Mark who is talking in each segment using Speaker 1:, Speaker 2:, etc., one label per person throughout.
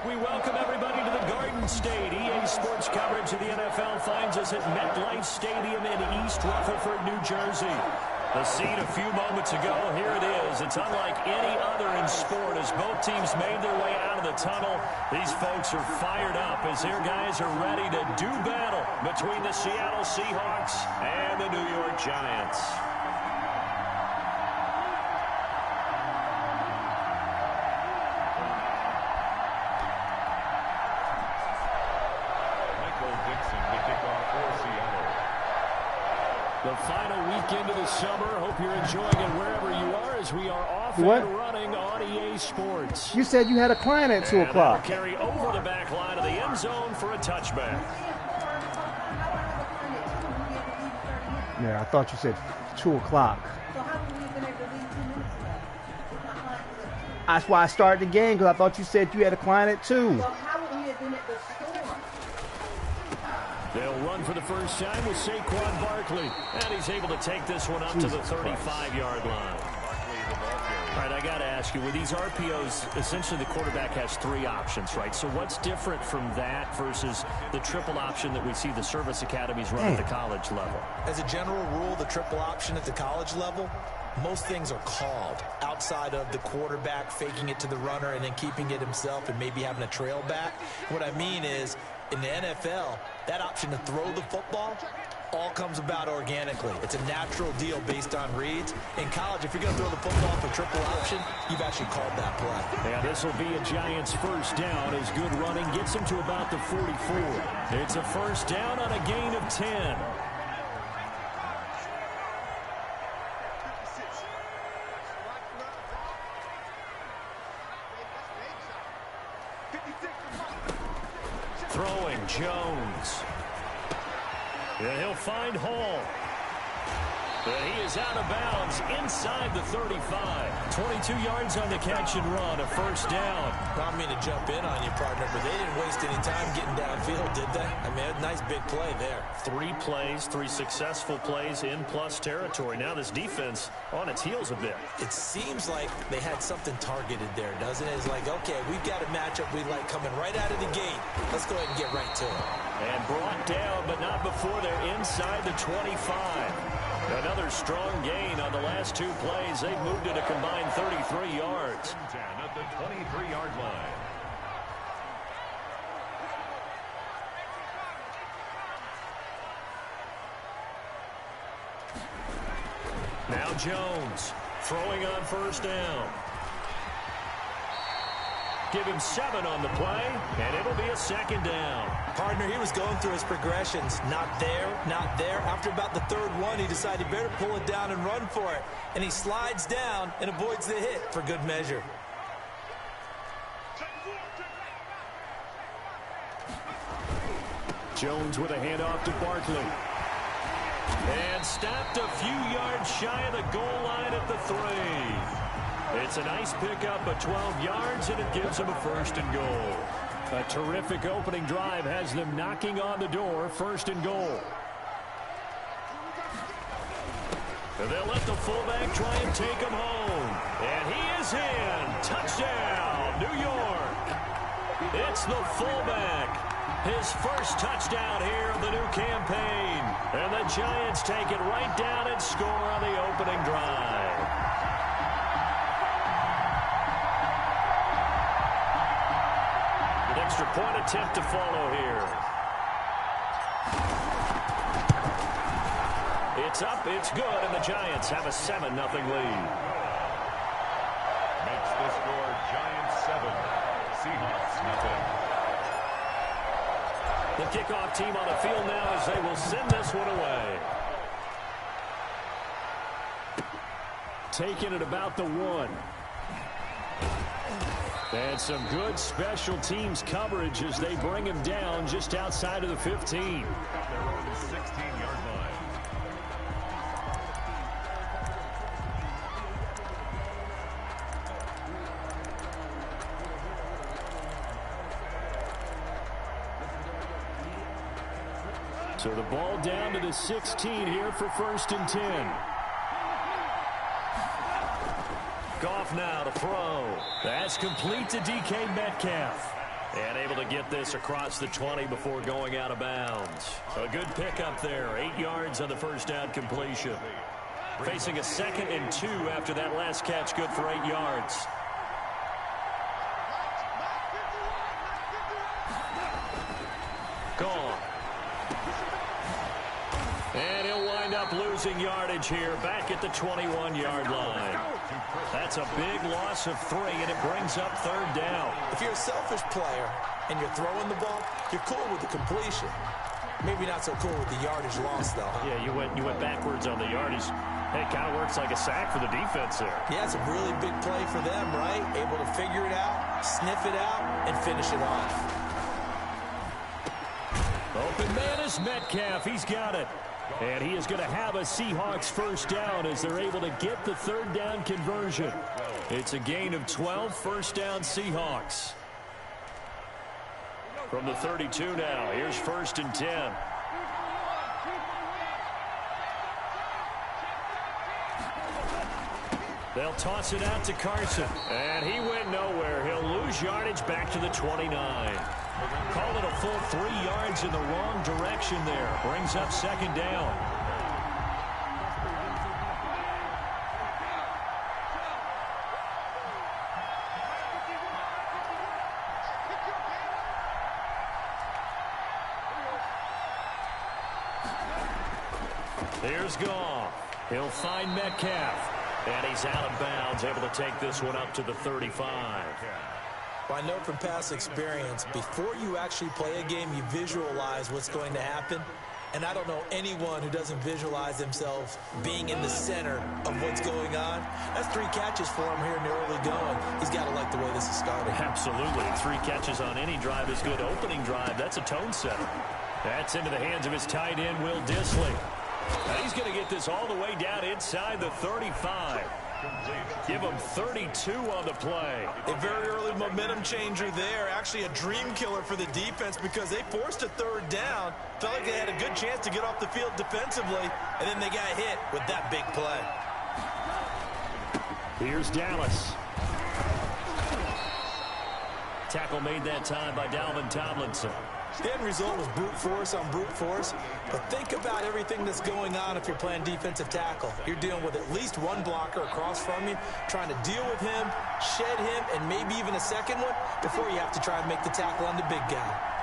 Speaker 1: We welcome everybody to the Garden State. EA Sports coverage of the NFL finds us at MetLife Stadium in East Rutherford, New Jersey. The scene a few moments ago, here it is. It's unlike any other in sport as both teams made their way out of the tunnel. These folks are fired up as their guys are ready to do battle between the Seattle Seahawks and the New York Giants. The final weekend of the summer. Hope you're enjoying it wherever you are as we are off and running on EA Sports.
Speaker 2: You said you had a client at 2 o'clock.
Speaker 1: Carry over the back line of the end zone for a touchback.
Speaker 2: Yeah, I thought you said 2 o'clock. That's why I started the game, because I thought you said you had a client at 2.
Speaker 1: They'll run for the first time with Saquon Barkley. And he's able to take this one up to the 35-yard line. All right, I got to ask you, with these RPOs, essentially the quarterback has 3 options, right? So what's different from that versus the triple option that we see the service academies run at the college level?
Speaker 3: As a general rule, the triple option at the college level, most things are called outside of the quarterback faking it to the runner and then keeping it himself and maybe having a trail back. What I mean is, in the NFL, that option to throw the football all comes about organically. It's a natural deal based on reads. In college, if you're going to throw the football for triple option, you've actually called that play.
Speaker 1: Yeah, this will be a Giants first down as good running gets them to about the 44. It's a first down on a gain of 10. Throwing Jones. Yeah, he'll find Hall. But he is out of bounds inside the 35. 22 yards on the catch and run, a first down.
Speaker 3: I don't mean to jump in on you, partner, but they didn't waste any time getting downfield, did they? I mean, a nice big play there.
Speaker 1: 3 plays, 3 successful plays in plus territory. Now this defense on its heels a bit.
Speaker 3: It seems like they had something targeted there, doesn't it? It's like, okay, we've got a matchup we like coming right out of the gate. Let's go ahead and get right to it.
Speaker 1: And brought down, but not before they're inside the 25. Another strong gain on the last 2 plays. They've moved it a combined 33 yards.
Speaker 4: At the 23-yard line.
Speaker 1: Now Jones throwing on first down. Give him 7 on the play, and it'll be a second down.
Speaker 3: Partner, he was going through his progressions. Not there, not there. After about the 3rd one, he decided he better pull it down and run for it. And he slides down and avoids the hit for good measure.
Speaker 1: Jones with a handoff to Barkley. And stopped a few yards shy of the goal line at the 3. It's a nice pickup of 12 yards, and it gives them a first and goal. A terrific opening drive has them knocking on the door, first and goal. And they'll let the fullback try and take him home. And he is in. Touchdown, New York. It's the fullback. His first touchdown here of the new campaign. And the Giants take it right down and score on the opening drive. An extra point attempt to follow here. It's up, it's good, and the Giants have a 7-0 lead.
Speaker 4: Makes the score Giants 7, Seahawks 0.
Speaker 1: The kickoff team on the field now as they will send this one away. Taking it about the 1. And some good special teams coverage as they bring him down just outside of the 15.
Speaker 4: Their own 16-yard line.
Speaker 1: So the ball down to the 16 here for 1st and 10. Goff now to throw. That's complete to DK Metcalf. And able to get this across the 20 before going out of bounds. A good pickup there. 8 yards on the first down completion. Facing a 2nd and 2 after that last catch. Good for 8 yards. Gone. And he'll wind up losing yardage here back at the 21-yard line. That's a big loss of 3, and it brings up 3rd down.
Speaker 3: If you're a selfish player and you're throwing the ball, you're cool with the completion. Maybe not so cool with the yardage loss, though. Huh?
Speaker 1: Yeah, you went backwards on the yardage. Hey, it kind of works like a sack for the defense there.
Speaker 3: Yeah, it's a really big play for them, right? Able to figure it out, sniff it out, and finish it off.
Speaker 1: Open man is Metcalf. He's got it. And he is going to have a Seahawks 1st down as they're able to get the 3rd down conversion. It's a gain of 12, 1st down Seahawks. From the 32 now, here's 1st and 10. They'll toss it out to Carson. And he went nowhere. He'll lose yardage back to the 29. Call it a full 3 yards in the wrong direction there. Brings up 2nd down. Here's Goff. He'll find Metcalf. And he's out of bounds, able to take this one up to the 35.
Speaker 3: Well, I know from past experience, before you actually play a game, you visualize what's going to happen. And I don't know anyone who doesn't visualize themselves being in the center of what's going on. That's 3 catches for him here in the early going. He's got to like the way this is starting.
Speaker 1: Absolutely. 3 catches on any drive is good. Opening drive, that's a tone setter. That's into the hands of his tight end, Will Dissly. And he's going to get this all the way down inside the 35. Give him 32 on the play.
Speaker 3: A very early momentum changer there. Actually a dream killer for the defense because they forced a 3rd down. Felt like they had a good chance to get off the field defensively, and then they got hit with that big play.
Speaker 1: Here's Dallas. Tackle made that time by Dalvin Tomlinson.
Speaker 3: The end result was brute force on brute force. But think about everything that's going on if you're playing defensive tackle. You're dealing with at least one blocker across from you, trying to deal with him, shed him, and maybe even a second one before you have to try and make the tackle on the big guy.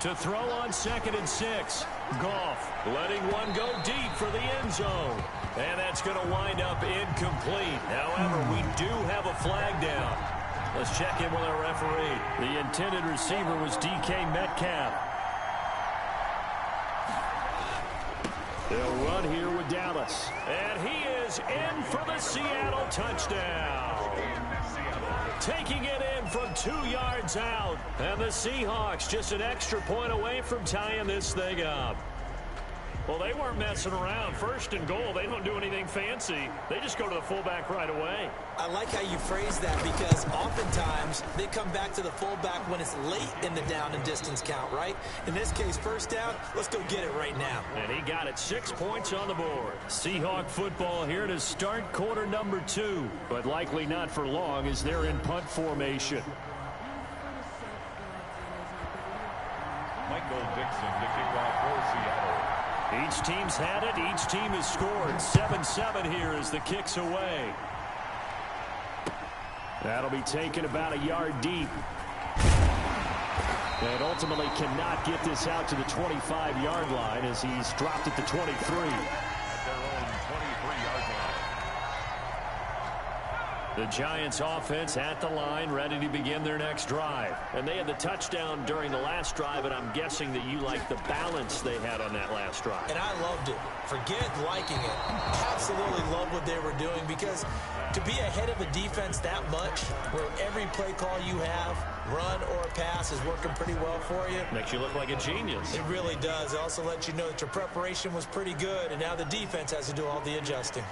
Speaker 1: To throw on 2nd and 6. Goff letting one go deep for the end zone. And that's going to wind up incomplete. However, we do have a flag down. Let's check in with our referee. The intended receiver was DK Metcalf. They'll run here with Dallas. And he is in for the Seattle touchdown. Taking it in from 2 yards out. And the Seahawks just an extra point away from tying this thing up. Well, they weren't messing around. 1st and goal, they don't do anything fancy. They just go to the fullback right away.
Speaker 3: I like how you phrase that because oftentimes they come back to the fullback when it's late in the down and distance count, right? In this case, 1st down, let's go get it right now.
Speaker 1: And he got it. 6 points on the board. Seahawk football here to start quarter number 2, but likely not for long as they're in punt formation.
Speaker 4: Michael Dixon to kick off for Seattle.
Speaker 1: Each team's had it. Each team has scored. 7-7 here as the kick's away. That'll be taken about a yard deep. And ultimately cannot get this out to the 25-yard line as he's dropped at the 23.
Speaker 4: At their own 23-yard line.
Speaker 1: The Giants offense at the line, ready to begin their next drive. And they had the touchdown during the last drive, and I'm guessing that you like the balance they had on that last drive.
Speaker 3: And I loved it. Forget liking it. Absolutely love what they were doing because to be ahead of a defense that much, where every play call you have, run or pass, is working pretty well for you.
Speaker 1: Makes you look like a genius.
Speaker 3: It really does. It also lets you know that your preparation was pretty good, and now the defense has to do all the adjusting.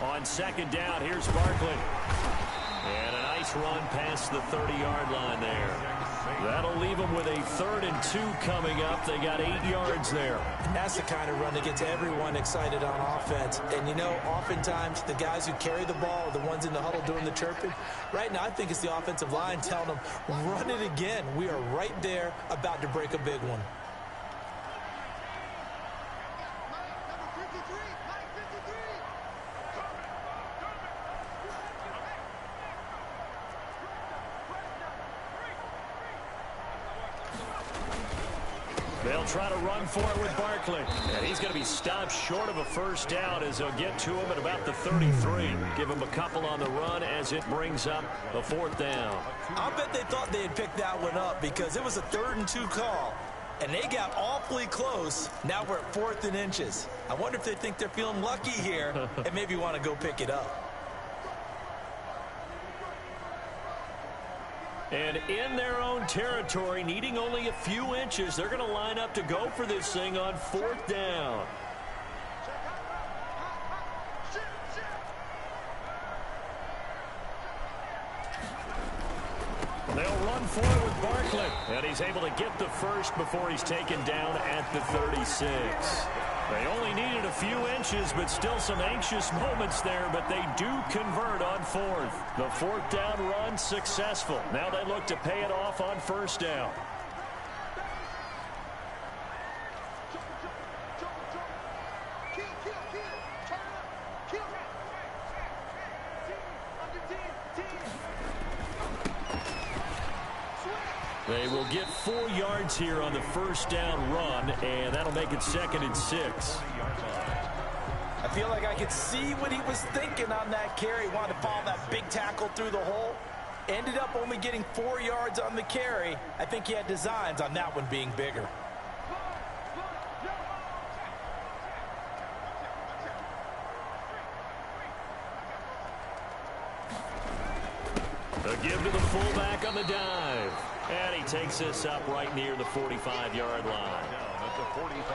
Speaker 3: On 2nd down, here's Barkley. And a
Speaker 1: Nice run past the 30-yard line there. That'll leave them with a 3rd and 2 coming up. They got 8 yards there.
Speaker 3: And that's the kind of run that gets everyone excited on offense. And, you know, oftentimes the guys who carry the ball are the ones in the huddle doing the chirping. Right now, I think it's the offensive line telling them, run it again. We are right there about to break a big one.
Speaker 1: They'll try to run for it with Barkley. And he's going to be stopped short of a first down as they'll get to him at about the 33. Give him a couple on the run as it brings up the 4th down.
Speaker 3: I'll bet they thought they had picked that one up because it was a 3rd and 2 call. And they got awfully close. Now we're at 4th and inches. I wonder if they think they're feeling lucky here and maybe want to go pick it up.
Speaker 1: And in their own territory, needing only a few inches, they're going to line up to go for this thing on 4th down. They'll run for it with Barkley. And he's able to get the first before he's taken down at the 36. They only needed a few inches, but still some anxious moments there, but they do convert on 4th. The 4th down run successful. Now they look to pay it off on 1st down. They will get 4 yards here on the 1st down run, and that'll make it 2nd and 6.
Speaker 3: I feel like I could see what he was thinking on that carry. Wanted to follow that big tackle through the hole. Ended up only getting 4 yards on the carry. I think he had designs on that one being bigger.
Speaker 1: A give to the fullback on the dive. And he takes this up right near the 45-yard line.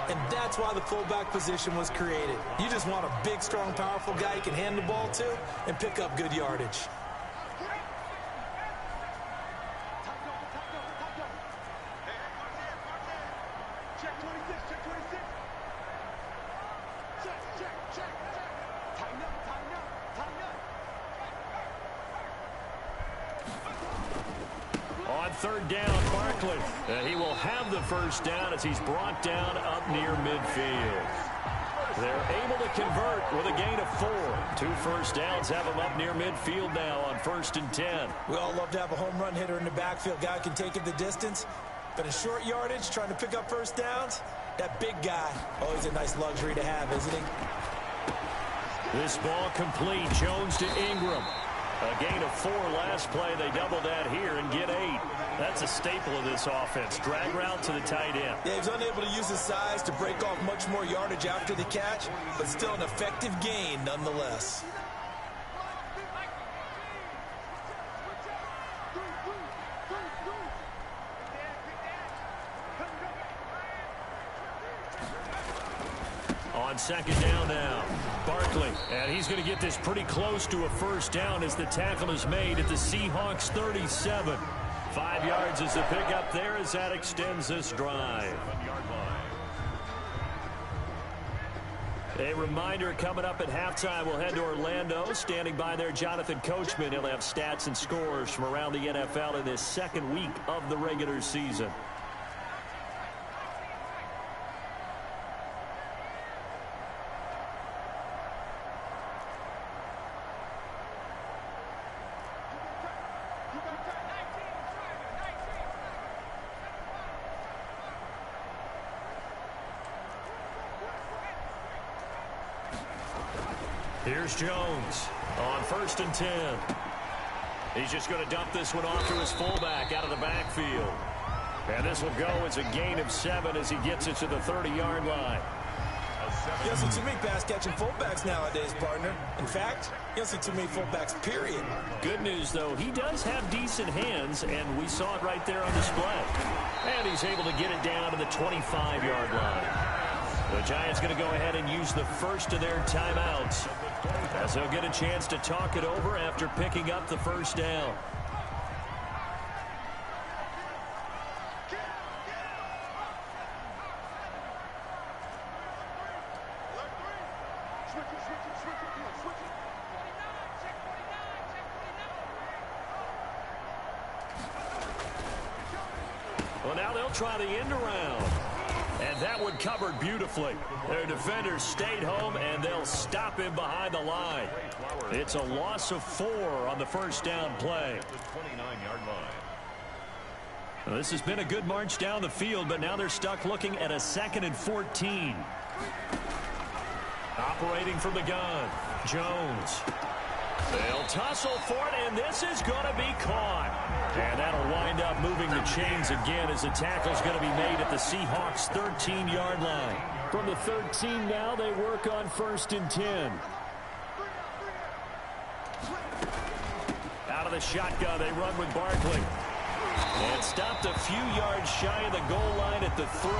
Speaker 3: And that's why the fullback position was created. You just want a big, strong, powerful guy you can hand the ball to and pick up good yardage.
Speaker 1: On 3rd down, Barkley. And he will have the first down as he's brought down up near midfield. They're able to convert with a gain of 4. 2 first downs have them up near midfield now on 1st and 10.
Speaker 3: We all love to have a home run hitter in the backfield. Guy can take it the distance. But in short yardage, trying to pick up first downs, that big guy, always a nice luxury to have, isn't he?
Speaker 1: This ball complete. Jones to Ingram. A gain of 4 last play. They double that here and get 8. That's a staple of this offense. Drag route to the tight end.
Speaker 3: Yeah, he's unable to use his size to break off much more yardage after the catch, but still an effective gain nonetheless.
Speaker 1: On 2nd down now, Barkley. And he's going to get this pretty close to a first down as the tackle is made at the Seahawks 37. 5 yards is the pickup there as that extends this drive. A reminder coming up at halftime, we'll head to Orlando. Standing by there, Jonathan Coachman. He'll have stats and scores from around the NFL in this 2nd week of the regular season. Here's Jones on 1st and 10. He's just going to dump this one off to his fullback out of the backfield. And this will go as a gain of 7 as he gets it to the 30-yard line.
Speaker 3: You don't see too many pass-catching fullbacks nowadays, partner. In fact, you don't see too many fullbacks, period.
Speaker 1: Good news, though, he does have decent hands, and we saw it right there on display. And he's able to get it down to the 25-yard line. The Giants going to go ahead and use the first of their timeouts, as they'll get a chance to talk it over after picking up the first down. Well, now they'll try the end around. And that one covered beautifully. Their defenders stayed home, and they'll stop him behind the line. It's a loss of 4 on the first down play. Well, this has been a good march down the field, but now they're stuck looking at a 2nd and 14. Operating from the gun, Jones. They'll tussle for it, and this is going to be caught. And that'll wind up moving the chains again as the tackle's going to be made at the Seahawks' 13-yard line. From the 13 now, they work on 1st and 10. Out of the shotgun, they run with Barkley. And stopped a few yards shy of the goal line at the 3.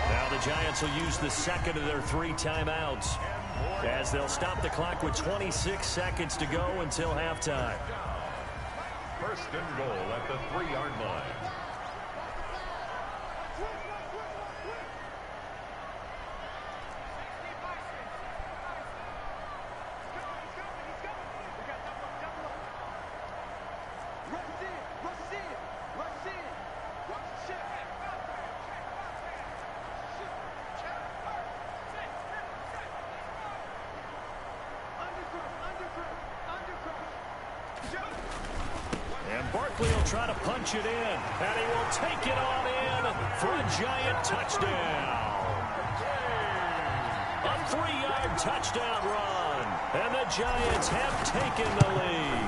Speaker 1: Now the Giants will use the 2nd of their 3 timeouts, as they'll stop the clock with 26 seconds to go until halftime.
Speaker 4: 1st and goal at the 3-yard line.
Speaker 1: Barkley will try to punch it in, and he will take it on in for a Giant touchdown. A 3-yard touchdown run, and the Giants have taken the lead.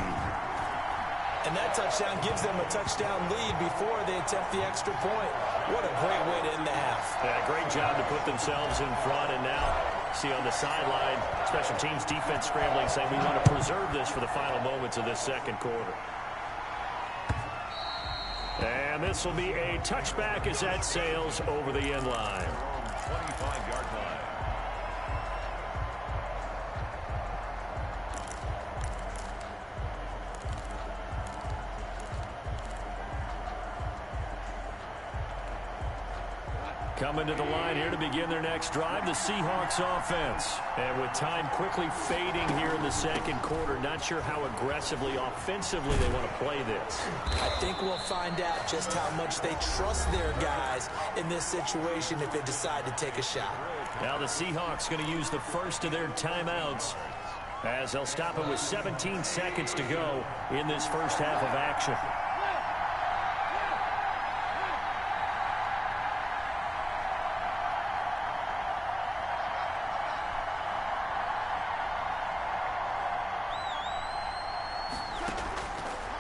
Speaker 3: And that touchdown gives them a touchdown lead before they attempt the extra point. What a great way to end the half.
Speaker 1: Yeah, great job to put themselves in front, and now see on the sideline, special teams defense scrambling, saying we want to preserve this for the final moments of this 2nd quarter. And this will be a touchback as that sails over the end line.
Speaker 4: 25-yard line.
Speaker 1: Coming to the line here to begin their next drive, the Seahawks offense. And with time quickly fading here in the 2nd quarter, not sure how aggressively, offensively they want to play this.
Speaker 3: I think we'll find out just how much they trust their guys in this situation if they decide to take a shot.
Speaker 1: Now the Seahawks going to use the first of their timeouts, as they'll stop it with 17 seconds to go in this first half of action.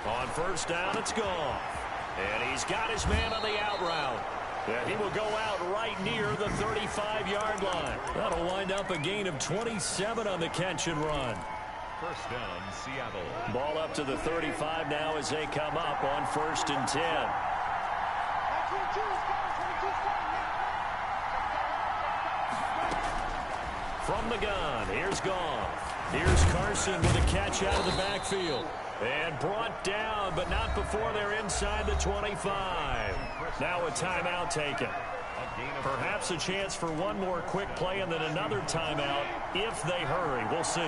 Speaker 1: On 1st down, it's gone. And he's got his man on the out route. And he will go out right near the 35-yard line. That'll wind up a gain of 27 on the catch and run.
Speaker 4: 1st down, Seattle.
Speaker 1: Ball up to the 35 now as they come up on 1st and 10. From the gun, here's Goff. Here's Carson with a catch out of the backfield. And brought down, but not before they're inside the 25. Now a timeout taken. Perhaps a chance for one more quick play and then another timeout if they hurry. We'll see.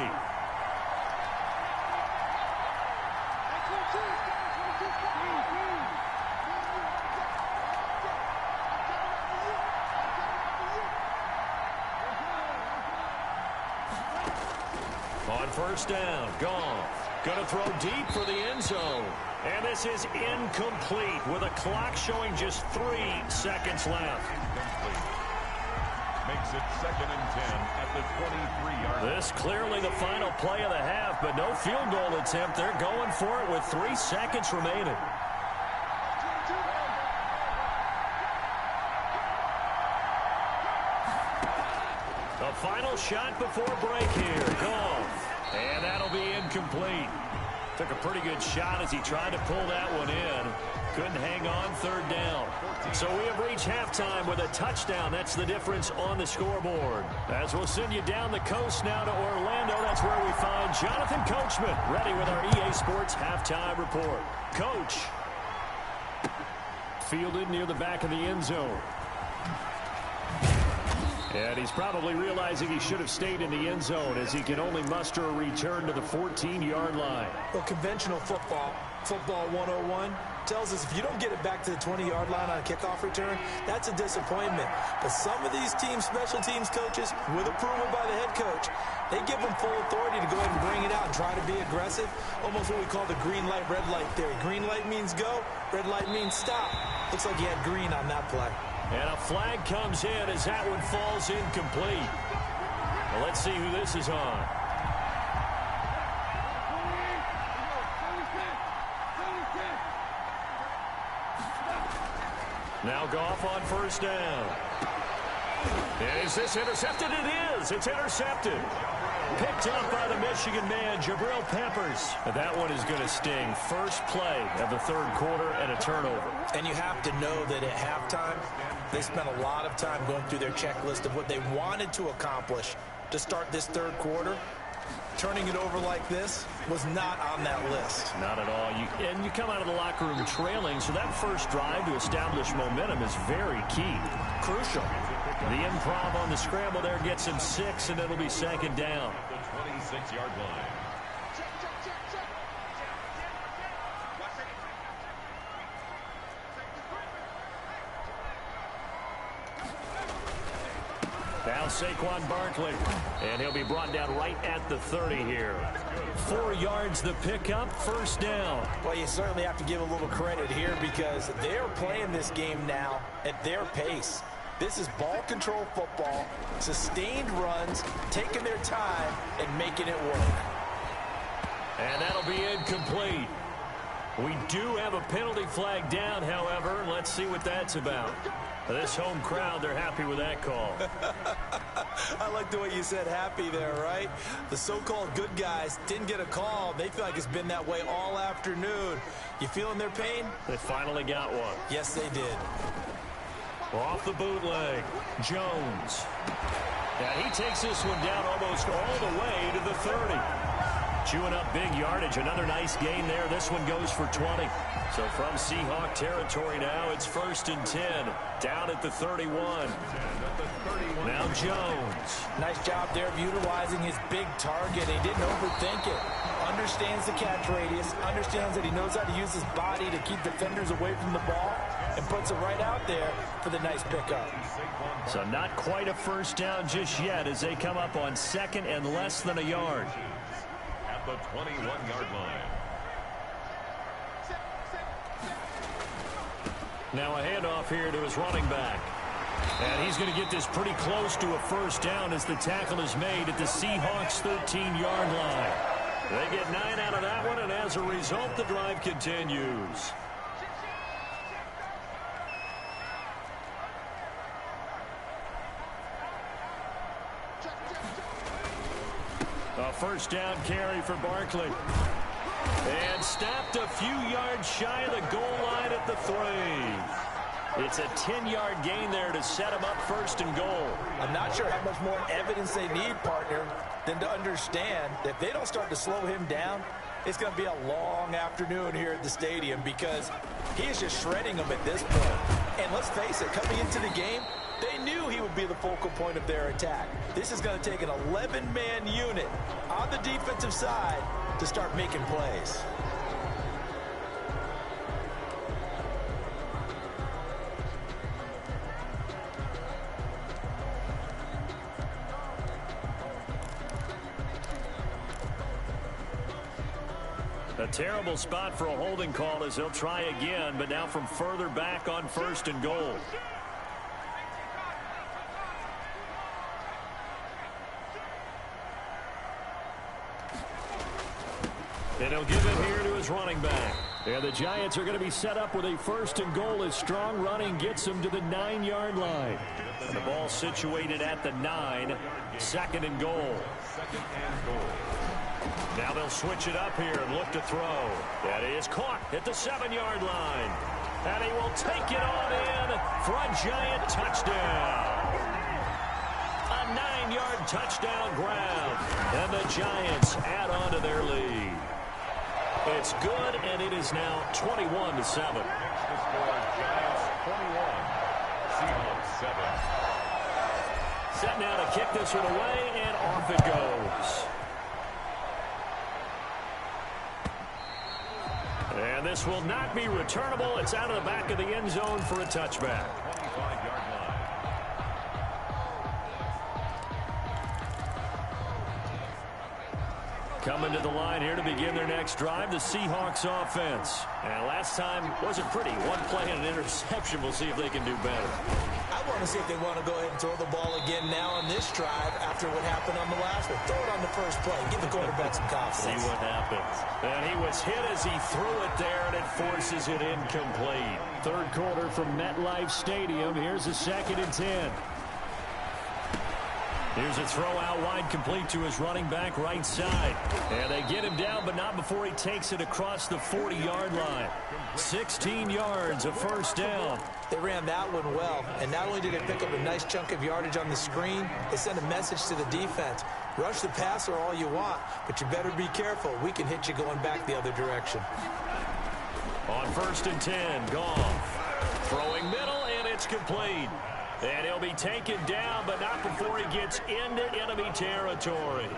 Speaker 1: On 1st down, Goff. Going to throw deep for the end zone. And this is incomplete with a clock showing just 3 seconds left.
Speaker 4: Makes it 2nd and 10 at the 23-yard line.
Speaker 1: This clearly the final play of the half, but no field goal attempt. They're going for it with 3 seconds remaining. The final shot before break here. Goff. And that'll be incomplete. Took a pretty good shot as he tried to pull that one in. Couldn't hang on, third down. So we have reached halftime with a touchdown. That's the difference on the scoreboard. As we'll send you down the coast now to Orlando, that's where we find Jonathan Coachman, ready with our EA Sports halftime report. Coach. Fielded near the back of the end zone. And he's probably realizing he should have stayed in the end zone as he can only muster a return to the 14-yard line.
Speaker 3: Well, conventional football 101, tells us if you don't get it back to the 20-yard line on a kickoff return, that's a disappointment. But some of these teams, special teams coaches, with approval by the head coach, they give them full authority to go ahead and bring it out and try to be aggressive. Almost what we call the green light, red light theory. Green light means go, red light means stop. Looks like he had green on that play.
Speaker 1: And a flag comes in as that one falls incomplete. Well, let's see who this is on. Now Goff on first down. And is this intercepted? It is. It's intercepted. Picked up by the Michigan man, Jabril Peppers. That one is going to sting. First play of the third quarter and a turnover.
Speaker 3: And you have to know that at halftime, they spent a lot of time going through their checklist of what they wanted to accomplish to start this third quarter. Turning it over like this was not on that list.
Speaker 1: Not at all. And you come out of the locker room trailing, so that first drive to establish momentum is very key. Crucial. The improv on the scramble there gets him 6, and it'll be second down.
Speaker 4: The 26-yard line.
Speaker 1: Now Saquon Barkley, and he'll be brought down right at the 30 here. 4 yards the pickup, first down.
Speaker 3: Well, you certainly have to give a little credit here because they're playing this game now at their pace. This is ball control football, sustained runs, taking their time and making it work.
Speaker 1: And that'll be incomplete. We do have a penalty flag down, however. Let's see what that's about. This home crowd, they're happy with that call.
Speaker 3: I like the way you said happy there, right? The so-called good guys didn't get a call. They feel like it's been that way all afternoon. You feeling their pain?
Speaker 1: They finally got one.
Speaker 3: Yes, they did.
Speaker 1: Off the bootleg, Jones. And he takes this one down almost all the way to the 30. Chewing up big yardage. Another nice gain there. This one goes for 20. So from Seahawk territory now, it's 1st and 10. Down at the 31. Now Jones.
Speaker 3: Nice job there of utilizing his big target. He didn't overthink it. Understands the catch radius. Understands that he knows how to use his body to keep defenders away from the ball. And puts it right out there for the nice pickup.
Speaker 1: So not quite a first down just yet as they come up on 2nd and less than a yard.
Speaker 4: At the 21-yard line.
Speaker 1: Now a handoff here to his running back. And he's going to get this pretty close to a first down as the tackle is made at the Seahawks' 13-yard line. They get 9 out of that one, and as a result, the drive continues. A first down carry for Barkley. And snapped a few yards shy of the goal line at the 3. It's a 10-yard gain there to set him up 1st and goal.
Speaker 3: I'm not sure how much more evidence they need, partner, than to understand that if they don't start to slow him down, it's going to be a long afternoon here at the stadium because he is just shredding them at this point. And let's face it, coming into the game, they knew he would be the focal point of their attack. This is going to take an 11-man unit on the defensive side to start making plays.
Speaker 1: A terrible spot for a holding call as they'll try again, but now from further back on 1st and goal. And he'll give it here to his running back. And the Giants are going to be set up with a 1st and goal as strong running gets them to the 9-yard line. And the ball situated at the 9, 2nd and goal. Now they'll switch it up here and look to throw. That is caught at the 7-yard line. And he will take it on in for a giant touchdown. A 9-yard touchdown grab. And the Giants add on to their lead. It's good, and it is now 21-7.
Speaker 4: The score, Giants 21, Seahawks 7.
Speaker 1: Set now to kick this one away, and off it goes. And this will not be returnable. It's out of the back of the end zone for a touchback.
Speaker 4: 25-yard line.
Speaker 1: Coming to the line here to begin their next drive, the Seahawks offense. And last time wasn't pretty. One play and an interception. We'll see if they can do better.
Speaker 3: I want to see if they want to go ahead and throw the ball again now on this drive after what happened on the last one. Throw it on the first play. Give the quarterback some confidence.
Speaker 1: See what happens. And he was hit as he threw it there, and it forces it incomplete. Third quarter from MetLife Stadium. Here's a 2nd and 10. Here's a throw out wide, complete to his running back right side. And they get him down, but not before he takes it across the 40-yard line. 16 yards, a first down.
Speaker 3: They ran that one well, and not only did they pick up a nice chunk of yardage on the screen, they sent a message to the defense. Rush the passer all you want, but you better be careful. We can hit you going back the other direction.
Speaker 1: On 1st and 10, Goff. Throwing middle, and it's complete. And he'll be taken down, but not before he gets into enemy territory.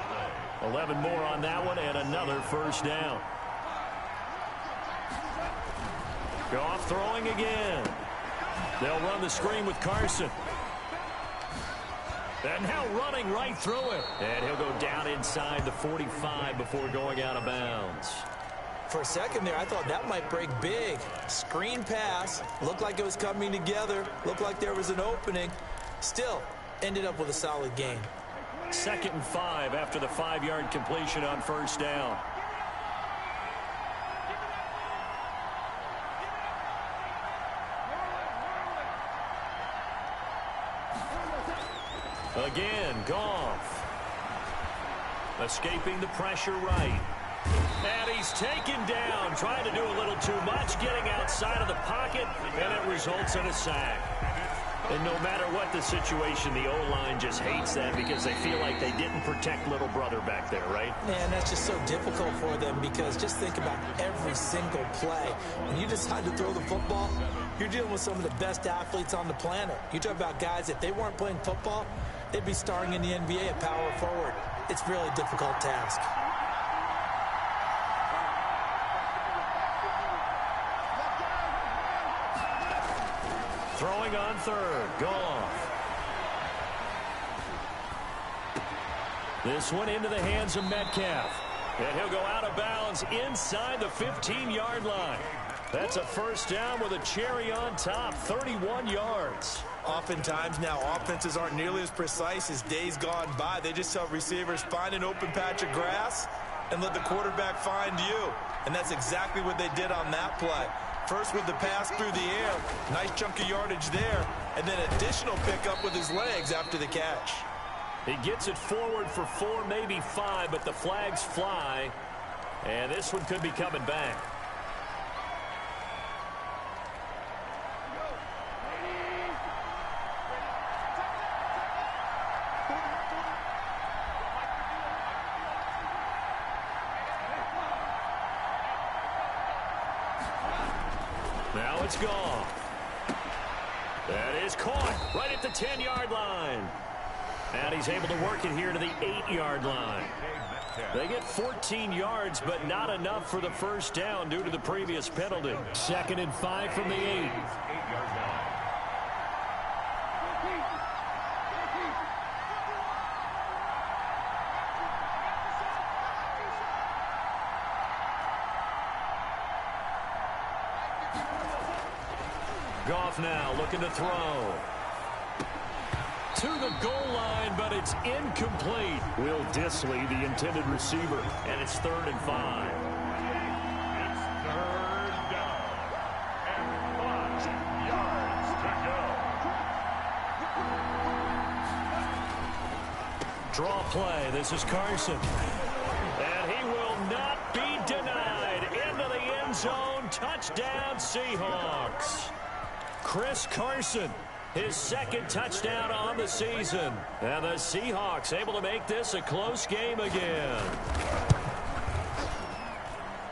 Speaker 1: 11 more on that one, and another first down. Goff throwing again. They'll run the screen with Carson. And now running right through it. And he'll go down inside the 45 before going out of bounds.
Speaker 3: For a second there, I thought that might break big. Screen pass. Looked like it was coming together. Looked like there was an opening. Still, ended up with a solid game.
Speaker 1: 2nd and 5 after the 5-yard completion on first down. Again, Goff. Escaping the pressure right. And he's taken down, trying to do a little too much, getting outside of the pocket, and it results in a sack. And no matter what the situation, the O-line just hates that because they feel like they didn't protect little brother back there, right?
Speaker 3: Man, that's just so difficult for them because just think about every single play. When you decide to throw the football, you're dealing with some of the best athletes on the planet. You talk about guys, if they weren't playing football, they'd be starring in the NBA at power forward. It's a really difficult task.
Speaker 1: Throwing on 3rd, Goff. This one into the hands of Metcalf. And he'll go out of bounds inside the 15-yard line. That's a first down with a cherry on top, 31 yards.
Speaker 3: Oftentimes now, offenses aren't nearly as precise as days gone by. They just tell receivers, find an open patch of grass and let the quarterback find you. And that's exactly what they did on that play. First with the pass through the air, nice chunk of yardage there, and then additional pickup with his legs after the catch.
Speaker 1: He gets it forward for 4, maybe 5, but the flags fly, and this one could be coming back. Now it's gone. That is caught right at the 10-yard line. And he's able to work it here to the 8-yard line. They get 14 yards, but not enough for the first down due to the previous penalty. 2nd and 5 from the 8.
Speaker 4: 8-yard line.
Speaker 1: Goff now looking to throw. To the goal line, but it's incomplete. Will Dissly, the intended receiver, and it's 3rd and 5.
Speaker 4: It's 3rd down. And 5 yards to go.
Speaker 1: Draw play. This is Carson. And he end zone. Touchdown, Seahawks. Chris Carson, his second touchdown on the season. And the Seahawks able to make this a close game again.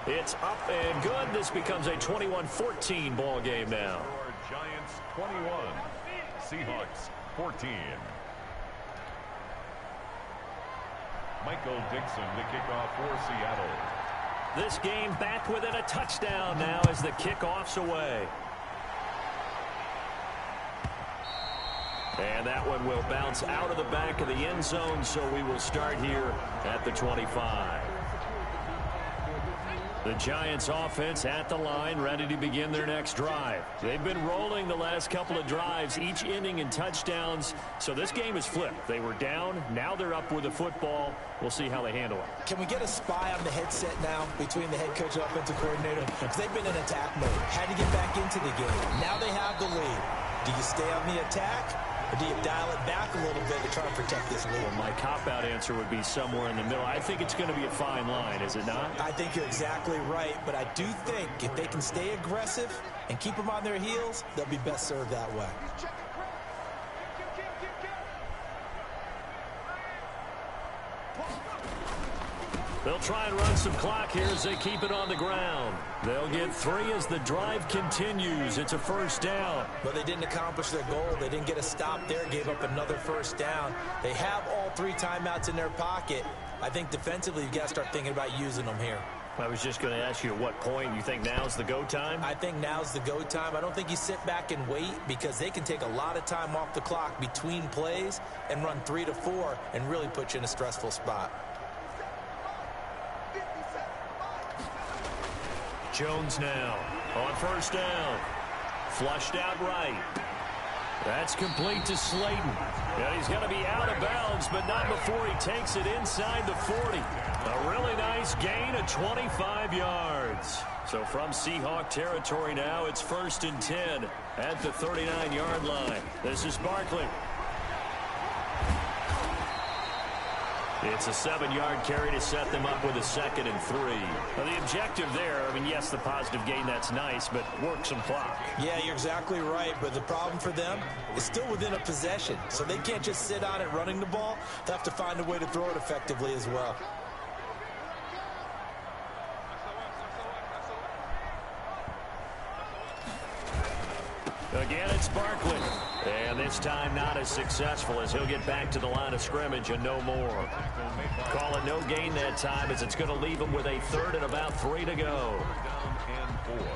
Speaker 1: It's up and good. This becomes a 21-14 ball game now.
Speaker 4: Giants 21, Seahawks 14. Michael Dixon, the kickoff for Seattle.
Speaker 1: This game back within a touchdown now as the kickoff's away. And that one will bounce out of the back of the end zone, so we will start here at the 25. The Giants offense at the line, ready to begin their next drive. They've been rolling the last couple of drives, each inning in touchdowns. So this game is flipped. They were down. Now they're up with the football. We'll see how they handle it.
Speaker 3: Can we get a spy on the headset now between the head coach and offensive coordinator? Because they've been in attack mode. Had to get back into the game. Now they have the lead. Do you stay on the attack? Or do you dial it back a little bit to try and protect this lead?
Speaker 1: Well, my cop-out answer would be somewhere in the middle. I think it's going to be a fine line, is it not?
Speaker 3: I think you're exactly right, but I do think if they can stay aggressive and keep them on their heels, they'll be best served that way.
Speaker 1: They'll try and run some clock here as they keep it on the ground. They'll get 3 as the drive continues. It's a first down.
Speaker 3: But they didn't accomplish their goal. They didn't get a stop there, gave up another first down. They have all 3 timeouts in their pocket. I think defensively you've got to start thinking about using them here.
Speaker 1: I was just going to ask you at what point you think now's the go time?
Speaker 3: I think now's the go time. I don't think you sit back and wait because they can take a lot of time off the clock between plays and run 3 to 4 and really put you in a stressful spot.
Speaker 1: Jones now on first down. Flushed out right. That's complete to Slayton. And he's going to be out of bounds, but not before he takes it inside the 40. A really nice gain of 25 yards. So from Seahawk territory now, it's 1st and 10 at the 39-yard line. This is Barkley. It's a 7-yard carry to set them up with a 2nd and 3. Now, the objective there, I mean, yes, the positive gain, that's nice, but work some clock.
Speaker 3: Yeah, you're exactly right, but the problem for them is still within a possession, so they can't just sit on it running the ball. They have to find a way to throw it effectively as well.
Speaker 1: Again, it's Barkley. And this time not as successful as he'll get back to the line of scrimmage and no more. Call it no gain that time as it's going to leave him with a 3rd and about 3 to go.
Speaker 4: Down and 4.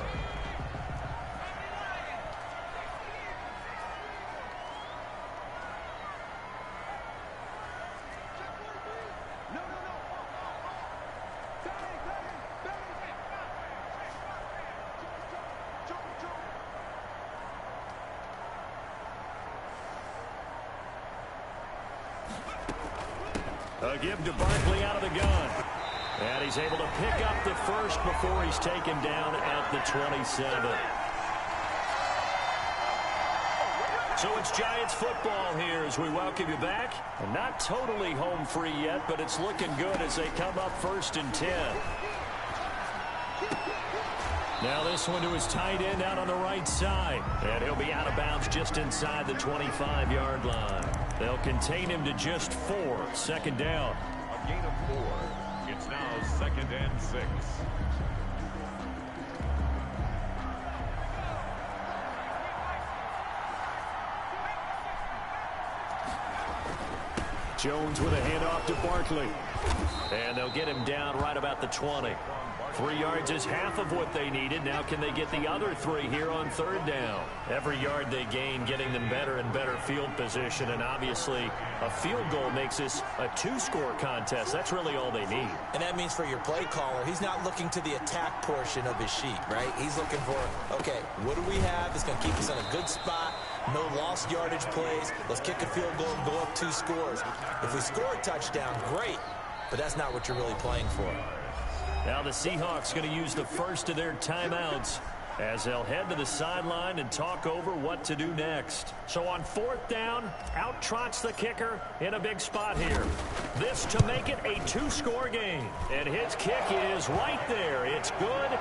Speaker 1: A give to Barkley out of the gun. And he's able to pick up the first before he's taken down at the 27. So it's Giants football here as we welcome you back. And not totally home free yet, but it's looking good as they come up 1st and 10. Now this one to his tight end out on the right side. And he'll be out of bounds just inside the 25-yard line. They'll contain him to just 4. 2nd down.
Speaker 4: A gain of 4. It's now 2nd and 6.
Speaker 1: Jones with a handoff to Barkley. And they'll get him down right about the 20. 3 yards is half of what they needed. Now can they get the other 3 here on 3rd down? Every yard they gain getting them better and better field position. And obviously a field goal makes this a 2-score contest. That's really all they need.
Speaker 3: And that means for your play caller, he's not looking to the attack portion of his sheet, right? He's looking for, okay, what do we have that's going to keep us in a good spot? No lost yardage plays. Let's kick a field goal and go up 2 scores. If we score a touchdown, great. But that's not what you're really playing for.
Speaker 1: Now the Seahawks going to use the first of their timeouts as they'll head to the sideline and talk over what to do next. So on 4th down, out trots the kicker in a big spot here. This to make it a 2-score game. And his kick is right there. It's good.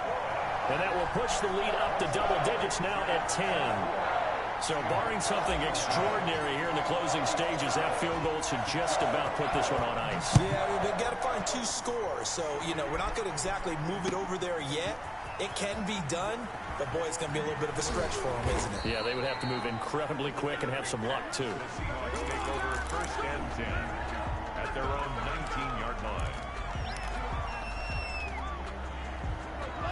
Speaker 1: And that will push the lead up to double digits now at 10. So barring something extraordinary here in the closing stages, that field goal should just about put this one on ice.
Speaker 3: Yeah, we've got to find 2 scores. So, you know, we're not going to exactly move it over there yet. It can be done, but, boy, it's going to be a little bit of a stretch for them, isn't it?
Speaker 1: Yeah, they would have to move incredibly quick and have some luck, too.
Speaker 4: The Seahawks take over first and 10 at their own 19-yard line.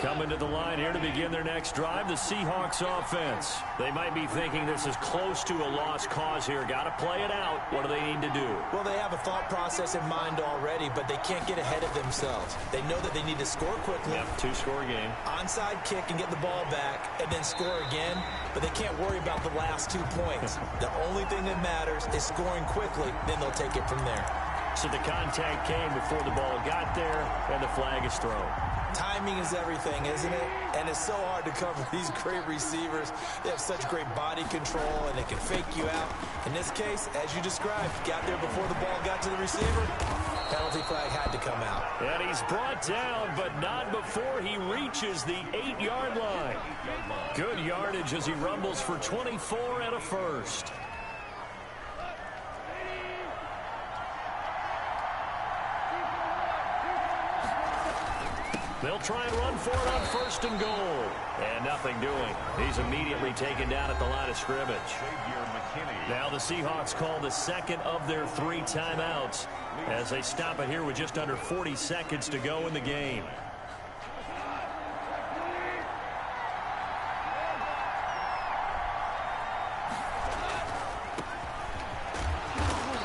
Speaker 1: Coming to the line here to begin their next drive, the Seahawks offense. They might be thinking this is close to a lost cause here. Got to play it out. What do they need to do?
Speaker 3: Well, they have a thought process in mind already, but they can't get ahead of themselves. They know that they need to score quickly.
Speaker 1: Yep, 2-score game.
Speaker 3: Onside kick and get the ball back and then score again, but they can't worry about the last 2 points. The only thing that matters is scoring quickly, then they'll take it from there.
Speaker 1: So the contact came before the ball got there, and the flag is thrown.
Speaker 3: Timing is everything, isn't it? And it's so hard to cover these great receivers. They have such great body control, and they can fake you out. In this case, as you described, got there before the ball got to the receiver. Penalty flag had to come out.
Speaker 1: And he's brought down, but not before he reaches the 8-yard line. Good yardage as he rumbles for 24 and a first. They'll try and run for it on first and goal. And nothing doing. He's immediately taken down at the line of scrimmage. Now the Seahawks call the second of their 3 timeouts as they stop it here with just under 40 seconds to go in the game.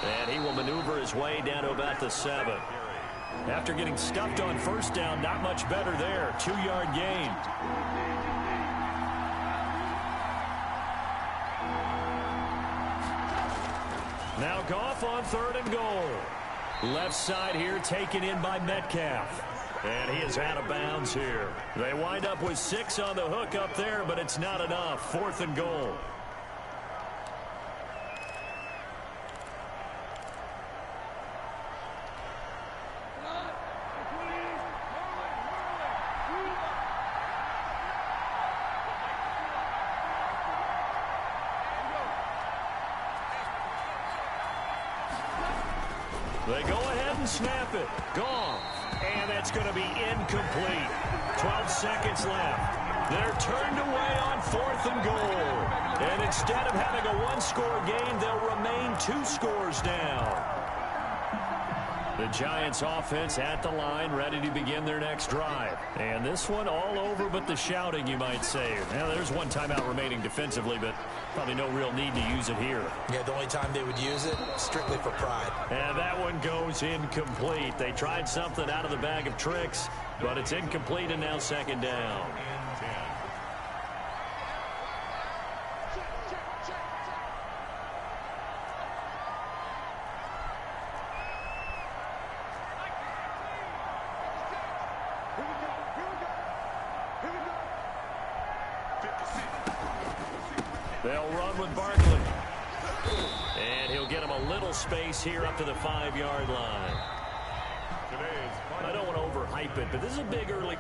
Speaker 1: And he will maneuver his way down to about the 7. After getting stuffed on first down, not much better there. 2-yard gain. Now Goff on third and goal. Left side here taken in by Metcalf. And he is out of bounds here. They wind up with 6 on the hook up there, but it's not enough. 4th and goal. They go ahead and snap it. Goff. And that's going to be incomplete. 12 seconds left. They're turned away on 4th and goal. And instead of having a 1-score game, they'll remain 2 scores down. The Giants offense at the line, ready to begin their next drive. And this one all over but the shouting, you might say. Now, there's 1 timeout remaining defensively, but probably no real need to use it here.
Speaker 3: Yeah, the only time they would use it, strictly for pride.
Speaker 1: And that one goes incomplete. They tried something out of the bag of tricks, but it's incomplete and now 2nd down. They'll run with Barkley. And he'll get him a little space here up to the 5-yard line. I don't want to overhype it, but this is a big early.